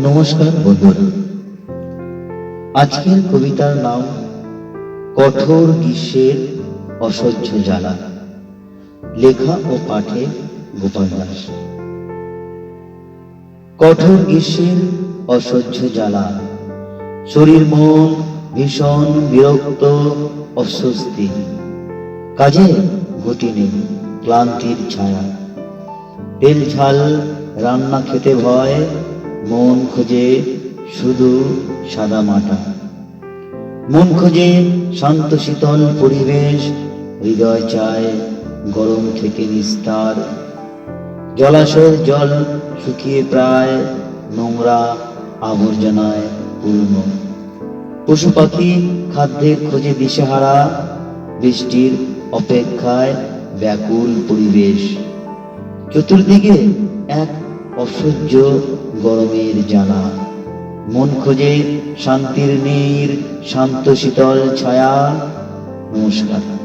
নমস্কার বন্ধুরা, আজকের কবিতার নাম কঠোর গ্রীষ্মের অসহ্য জ্বালা। লেখা ও পাঠে গোপাল দাস। কঠোর গ্রীষ্মের অসহ্য জ্বালা, শরীর মন ভীষণ বিরক্ত, অস্বস্তি, কাজে গতি নেই, ক্লান্তির ছায়া। তেল ঝাল রান্না খেতে ভয়, মন খোঁজে শুধু সাদা মাটা। মন খোঁজে শান্ত শীতল পরিবেশ, হৃদয় চায় গরম থেকে নিস্তার। জলাশয়ের জল শুকিয়ে প্রায়, নোংরা আবর্জনায় পূর্ণ। পশু পাখি খাদ্যের খোঁজে দিশেহারা, বৃষ্টির অপেক্ষায় ব্যাকুল পরিবেশ। চতুর্দিকে এক অসহ্য গরমের জ্বালা, মন খোঁজে শান্তির নীড়, শান্ত শীতল ছায়া। নমস্কার।